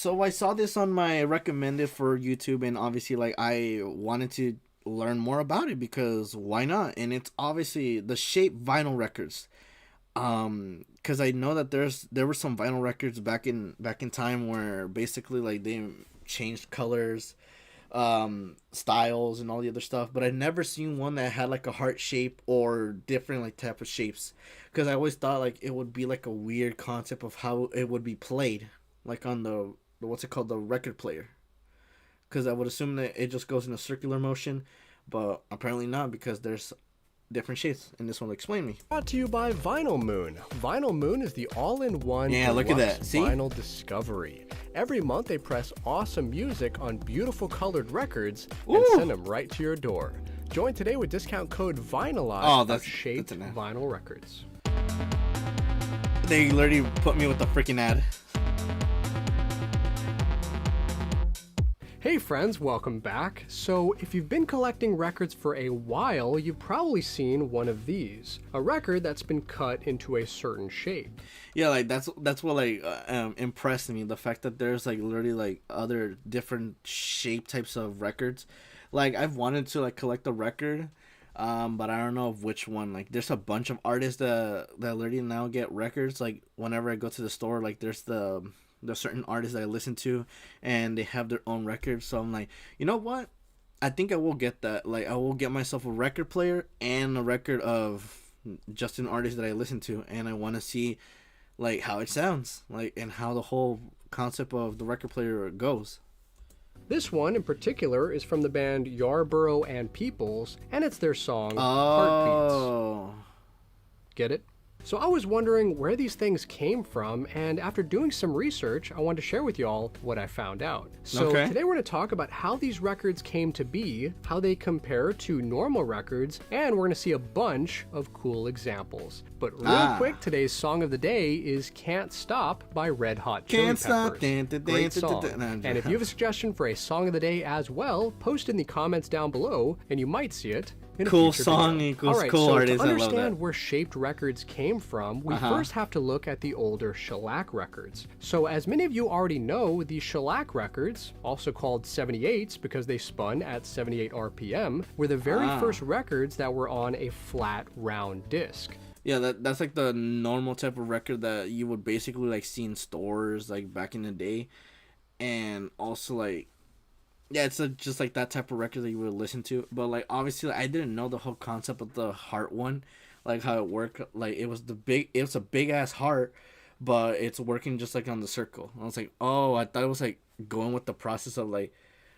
So I saw this on my recommended for YouTube, and obviously, like, I wanted to learn more about it because why not? And it's obviously the Shape vinyl records. Because I know that there were some vinyl records back in time where basically like they changed colors, styles, and all the other stuff. But I never seen one that had like a heart shape or different like type of shapes. Because I always thought like it would be like a weird concept of how it would be played, like on the what's it called, the record player. Because I would assume that it just goes in a circular motion, but apparently not because there's different shapes, and this one will explain me. Brought to you by Vinyl Moon. Vinyl Moon is the all-in-one look at that. See? vinyl discovery. Every month they press awesome music on beautiful colored records and send them right to your door. Join today with discount code VINYLIZE for Shaped Vinyl Records. They literally put me with the freaking ad. Hey friends, welcome back. So if you've been collecting records for a while, you've probably seen one of these. A record that's been cut into a certain shape. Yeah, like that's what like impressed me. The fact that there's like literally like other different shape types of records. Like I've wanted to like collect a record, but I don't know of which one. Like there's a bunch of artists that literally now get records. Like whenever I go to the store, like there's the certain artists that I listen to, and they have their own records. So I'm like, you know what? I think I will get that. Like, I will get myself a record player and a record of just an artist that I listen to, and I want to see, like, how it sounds, like, and how the whole concept of the record player goes. This one in particular is from the band Yarborough and Peoples, and it's their song, Oh. Heartbeats. Get it? So I was wondering where these things came from, and after doing some research, I wanted to share with y'all what I found out. So today we're going to talk about how these records came to be, how they compare to normal records, and we're going to see a bunch of cool examples. But real quick, today's song of the day is Can't Stop by Red Hot Chili Peppers. Great song. And if you have a suggestion for a song of the day as well, post in the comments down below, and you might see it. Cool song equals cool artist. To understand where shaped records came from, we first have to look at the older shellac records. So as many of you already know, the shellac records, also called 78s because they spun at 78 RPM, were the very first records that were on a flat, round disc. Yeah, that's like the normal type of record that you would basically like see in stores like back in the day. And also like, yeah, it's just like that type of record that you would listen to. But like obviously like, I didn't know the whole concept of the heart one, like how it worked. Like it was a big ass heart, but it's working just like on the circle. I was like, oh, I thought it was like going with the process of like,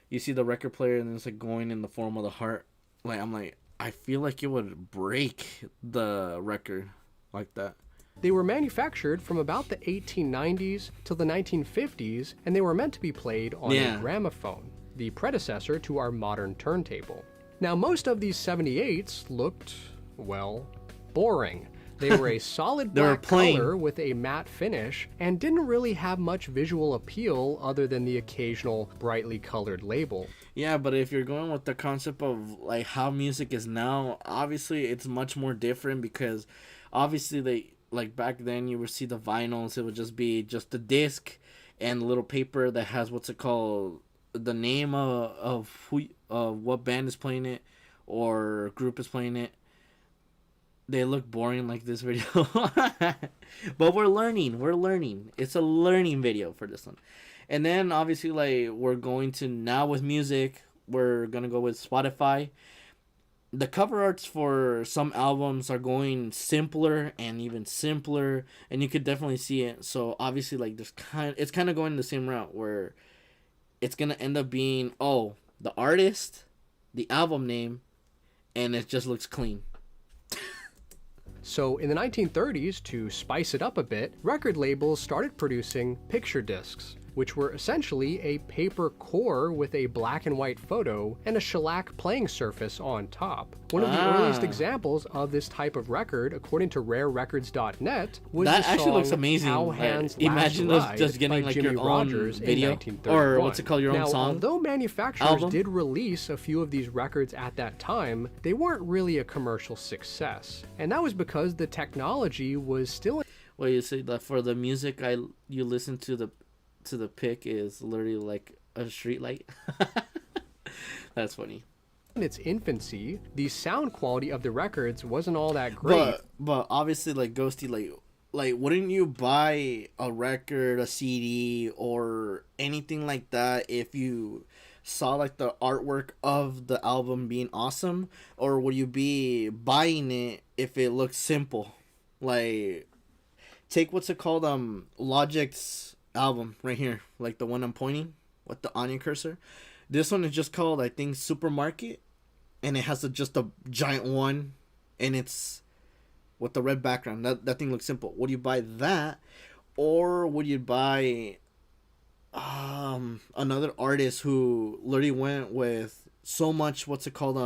you see the record player and it's like going in the form of the heart. Like I'm like, I feel like it would break the record like that. They were manufactured from about the 1890s till the 1950s, and they were meant to be played on a gramophone, the predecessor to our modern turntable. Now, most of these 78s looked, well, boring. They were a solid black color with a matte finish and didn't really have much visual appeal other than the occasional brightly colored label. Yeah, but if you're going with the concept of like how music is now, obviously it's much more different because obviously they like back then you would see the vinyls, it would just be just the disc and a little paper that has what's it called, the name of who what band is playing it or group is playing it. They look boring like this video. But we're learning. It's a learning video for this one. And then obviously like we're going to now with music, we're going to go with Spotify. The cover arts for some albums are going simpler and even simpler, and you could definitely see it. So obviously like it's kind of going the same route where it's going to end up being the artist, the album name, and it just looks clean. So in the 1930s, to spice it up a bit, record labels started producing picture discs, which were essentially a paper core with a black and white photo and a shellac playing surface on top. One of the earliest examples of this type of record, according to rarerecords.net, was that the song actually looks amazing. How Hands Imagine Last Ride just getting by like Jimmy your own Rogers video in 1931. or what's it called, your own song. Although manufacturers did release a few of these records at that time, they weren't really a commercial success. And that was because the technology was still... Well, you say that for the music you listen to to the pic is literally like a street light. That's funny. In its infancy, the sound quality of the records wasn't all that great. But obviously, like Ghosty, like wouldn't you buy a record, a CD, or anything like that if you saw like the artwork of the album being awesome, or would you be buying it if it looked simple? Like, take what's it called, Logic's album right here, like the one I'm pointing with the onion cursor. This one is just called, I think, Supermarket, and it has just a giant one, and it's with the red background. That thing looks simple. Would you buy that, or would you buy another artist who literally went with so much, what's it called,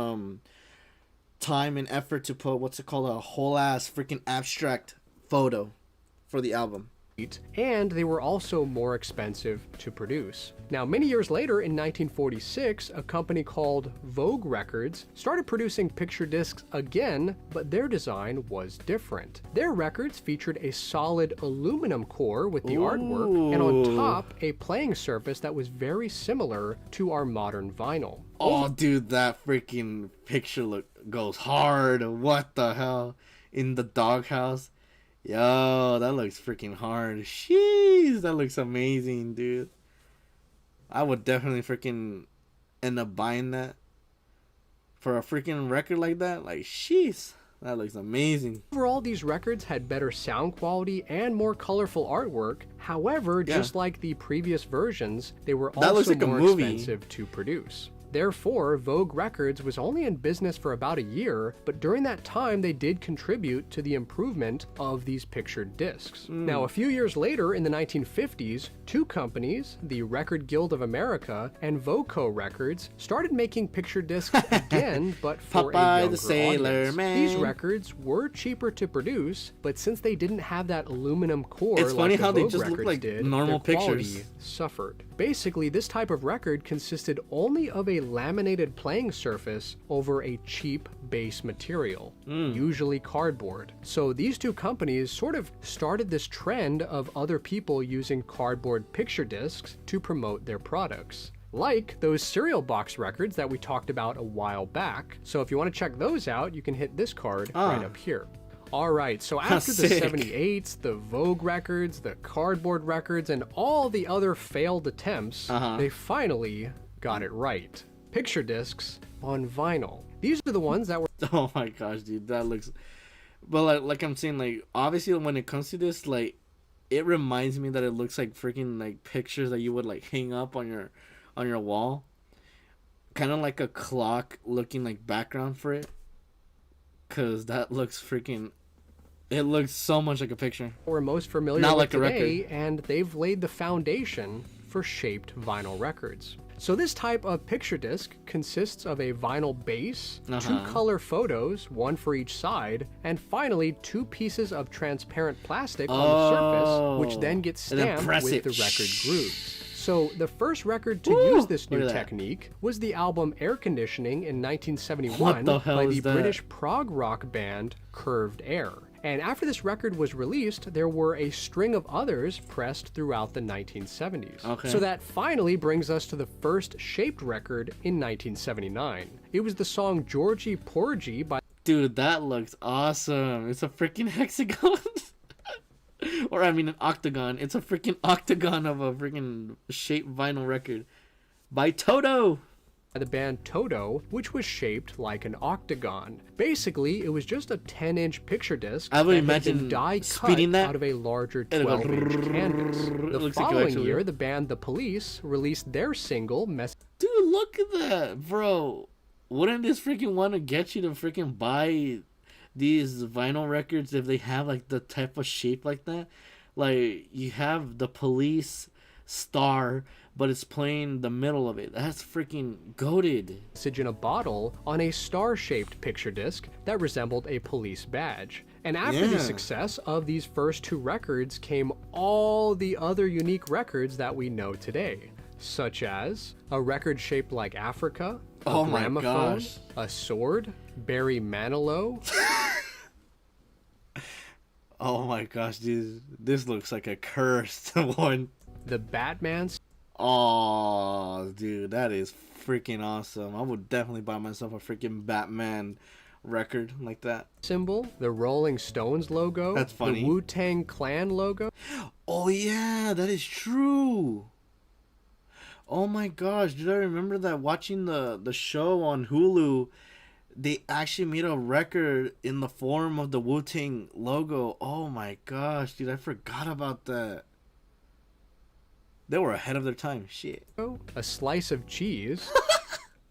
time and effort to put, what's it called, a whole ass freaking abstract photo for the album? And they were also more expensive to produce. Now, many years later, in 1946, a company called Vogue Records started producing picture discs again, but their design was different. Their records featured a solid aluminum core with the artwork, and on top, a playing surface that was very similar to our modern vinyl. Oh, dude, that freaking picture goes hard. What the hell? In the doghouse. Yo, that looks freaking hard. Jeez, that looks amazing, dude. I would definitely freaking end up buying that for a freaking record like that. Like, jeez, that looks amazing. Overall, these records had better sound quality and more colorful artwork. However, just like the previous versions, they were also more expensive to produce. Therefore, Vogue Records was only in business for about a year, but during that time they did contribute to the improvement of these pictured discs. Now, a few years later, in the 1950s, two companies, the Record Guild of America and Voco Records, started making picture discs again, but for a younger audience. These records were cheaper to produce, but since they didn't have that aluminum core it's funny like how the they Vogue just records look like did, normal their quality pictures suffered. Basically, this type of record consisted only of a laminated playing surface over a cheap base material, usually cardboard. So these two companies sort of started this trend of other people using cardboard picture discs to promote their products. Like those cereal box records that we talked about a while back. So if you want to check those out, you can hit this card right up here. Alright, so after the 78s, the Vogue records, the cardboard records, and all the other failed attempts, they finally got it right. Picture discs on vinyl. These are the ones that were... Oh my gosh, dude, that looks... But like I'm saying, like, obviously when it comes to this, like, it reminds me that it looks like freaking, like, pictures that you would, like, hang up on your wall. Kind of like a clock looking, like, background for it. Because that looks freaking... It looks so much like a picture. We're most familiar Not with like today, and they've laid the foundation for shaped vinyl records. So this type of picture disc consists of a vinyl base, two color photos, one for each side, and finally two pieces of transparent plastic on the surface, which then gets stamped with the record grooves. So the first record to use this new technique was the album Air Conditioning in 1971 by the British prog rock band Curved Air. And after this record was released, there were a string of others pressed throughout the 1970s. So that finally brings us to the first shaped record in 1979. It was the song Georgie Porgy by... Dude, that looks awesome. It's a freaking hexagon. Or I mean an octagon. It's a freaking octagon of a freaking shaped vinyl record by Toto. The band Toto, which was shaped like an octagon. Basically, it was just a 10-inch picture disc I would that imagine had been die cut that out of a larger 12-inch canvas. The following year, the band The Police released their single, Dude, look at that, bro. Wouldn't this freaking want to get you to freaking buy these vinyl records if they have like the type of shape like that? Like, you have The Police Star, but it's playing the middle of it. That's freaking goated. Message in a bottle on a star-shaped picture disc that resembled a police badge. And after the success of these first two records came all the other unique records that we know today, such as a record shaped like Africa, a gramophone, a sword, Barry Manilow. Oh my gosh, dude. This looks like a cursed one. the Batman. Oh, dude, that is freaking awesome. I would definitely buy myself a freaking Batman record like that. Symbol, the Rolling Stones logo. That's funny. The Wu-Tang Clan logo. Oh, yeah, that is true. Oh my gosh, did I remember that watching the show on Hulu, they actually made a record in the form of the Wu-Tang logo. Oh my gosh, dude, I forgot about that. They were ahead of their time. Shit. A slice of cheese.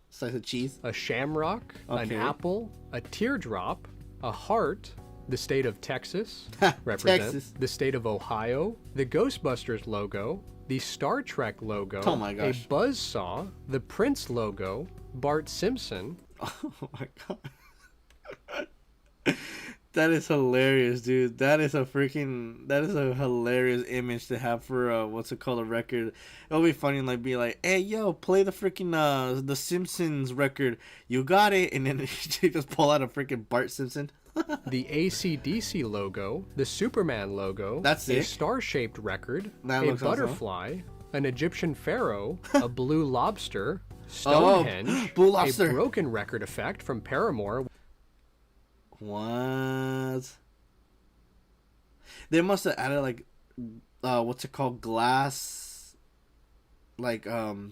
Slice of cheese. A shamrock. Okay. An apple. A teardrop. A heart. The state of Texas. Represents Texas. The state of Ohio. The Ghostbusters logo. The Star Trek logo. Oh my gosh. A buzzsaw. The Prince logo. Bart Simpson. Oh my god. That is hilarious, dude. That is a hilarious image to have for a record. It'll be funny, like, be like, hey, yo, play the freaking the Simpsons record. You got it. And then you just pull out a freaking Bart Simpson. The AC/DC logo, the Superman logo, that's it. A star-shaped record, that a butterfly, awesome. An Egyptian pharaoh, a blue lobster, Stonehenge, Blue Lobster. A broken record effect from Paramore. What? They must have added like, what's it called, glass, like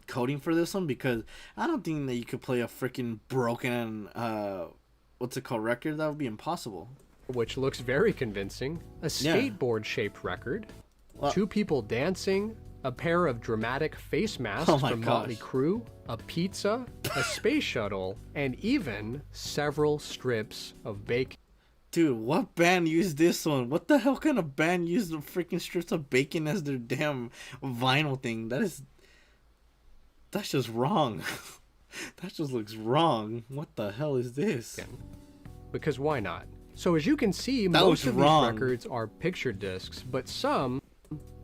coating for this one, because I don't think that you could play a freaking broken what's it called record. That would be impossible. Which looks very convincing. A skateboard-shaped record. Well, 2 people dancing. A pair of dramatic face masks from Motley Crue. A pizza. A space shuttle. And even several strips of bacon. Dude, what band used this one? What the hell kind of band used the freaking strips of bacon as their damn vinyl thing? That's just wrong. That just looks wrong. What the hell is this? Because why not? So as you can see, most of these records are picture discs, but some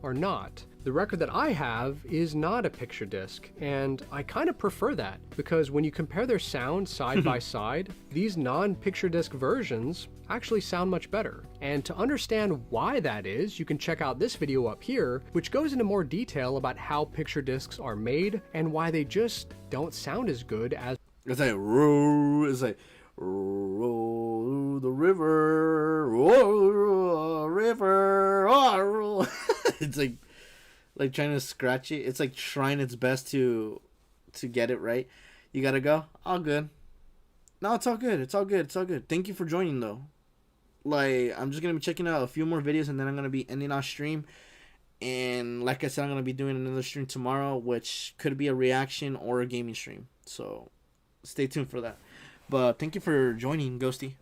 are not. The record that I have is not a picture disc, and I kind of prefer that, because when you compare their sound side by side, these non-picture disc versions actually sound much better. And to understand why that is, you can check out this video up here, which goes into more detail about how picture discs are made and why they just don't sound as good as... It's like, roll the river, roll river, oh. It's like trying to scratch it. It's like trying its best to get it right. You gotta go. All good. No, it's all good. It's all good. It's all good. Thank you for joining, though. Like, I'm just gonna be checking out a few more videos, and then I'm gonna be ending our stream. And like I said, I'm gonna be doing another stream tomorrow, which could be a reaction or a gaming stream. So stay tuned for that. But thank you for joining, Ghosty.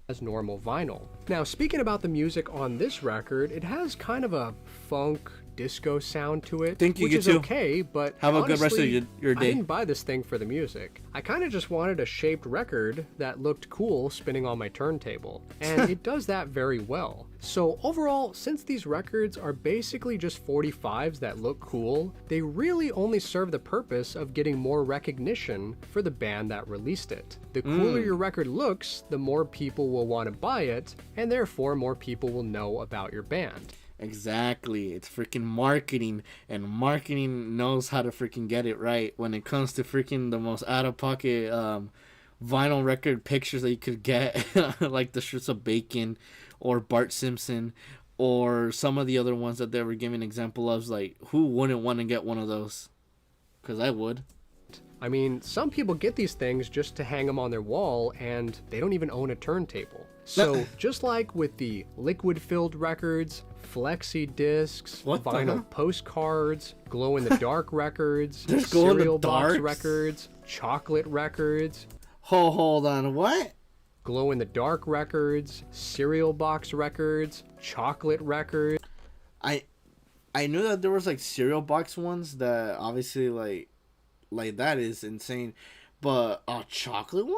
As normal vinyl. Now, speaking about the music on this record, it has kind of a funk disco sound to it, which is okay, but have honestly, a good rest of your day. I didn't buy this thing for the music. I kind of just wanted a shaped record that looked cool spinning on my turntable, and it does that very well. So overall, since these records are basically just 45s that look cool, they really only serve the purpose of getting more recognition for the band that released it. The cooler your record looks, the more people will want to buy it, and therefore more people will know about your band. Exactly. It's freaking marketing, and marketing knows how to freaking get it right when it comes to freaking the most out-of-pocket vinyl record pictures that you could get, like the strips of bacon or Bart Simpson or some of the other ones that they were giving example of. Like, who wouldn't want to get one of those? Because I would. I mean, some people get these things just to hang them on their wall, and they don't even own a turntable. So, just like with the liquid-filled records, flexi discs, vinyl postcards, glow-in-the-dark records, cereal box records, chocolate records. Hold on, what? Glow-in-the-dark records, cereal box records, chocolate records. I knew that there was like cereal box ones that obviously like that is insane, but a chocolate one?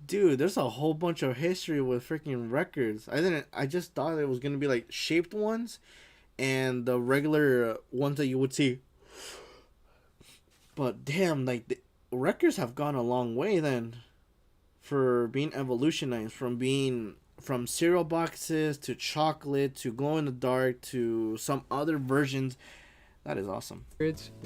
Dude, there's a whole bunch of history with freaking records. I just thought it was gonna be like shaped ones and the regular ones that you would see. But damn, like the records have gone a long way then for being evolutionized from being from cereal boxes to chocolate to glow in the dark to some other versions. That is awesome.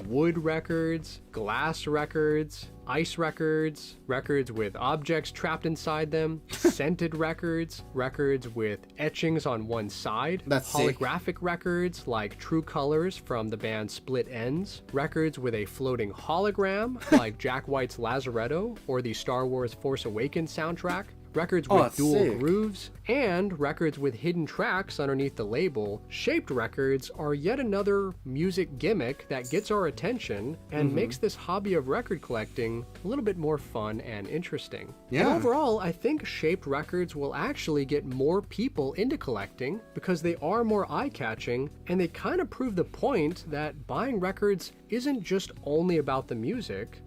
Wood records, glass records, ice records, records with objects trapped inside them, scented records, records with etchings on one side, That's holographic sick. records like True Colors from the band Split Enz, records with a floating hologram like Jack White's Lazaretto or the Star Wars Force Awakens soundtrack, records with dual sick. grooves, and records with hidden tracks underneath the label. Shaped records are yet another music gimmick that gets our attention and makes this hobby of record collecting a little bit more fun and interesting. Yeah. And overall, I think shaped records will actually get more people into collecting because they are more eye-catching, and they kind of prove the point that buying records isn't just only about the music.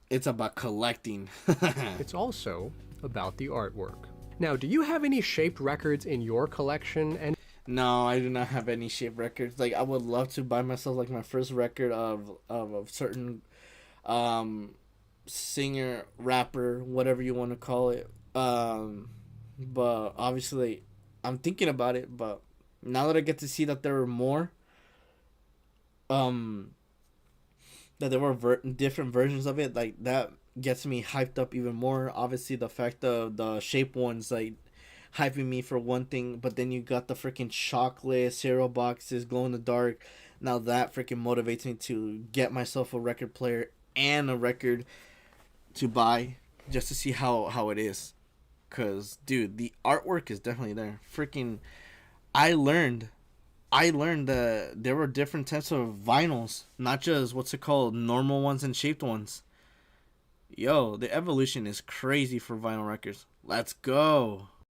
It's about collecting. It's also about the artwork. Now, do you have any shaped records in your collection? And No, I do not have any shaped records. Like, I would love to buy myself like my first record of a certain singer, rapper, whatever you want to call it. But obviously, I'm thinking about it. But now that I get to see that there were more, that there were different versions of it, like that gets me hyped up even more. Obviously, the fact of the shape ones, like, hyping me for one thing, but then you got the freaking chocolate cereal boxes, glow in the dark. Now that freaking motivates me to get myself a record player and a record to buy just to see how it is. Cause dude, the artwork is definitely there. Freaking, I learned that there were different types of vinyls, not just normal ones and shaped ones. Yo, the evolution is crazy for vinyl records. Let's go.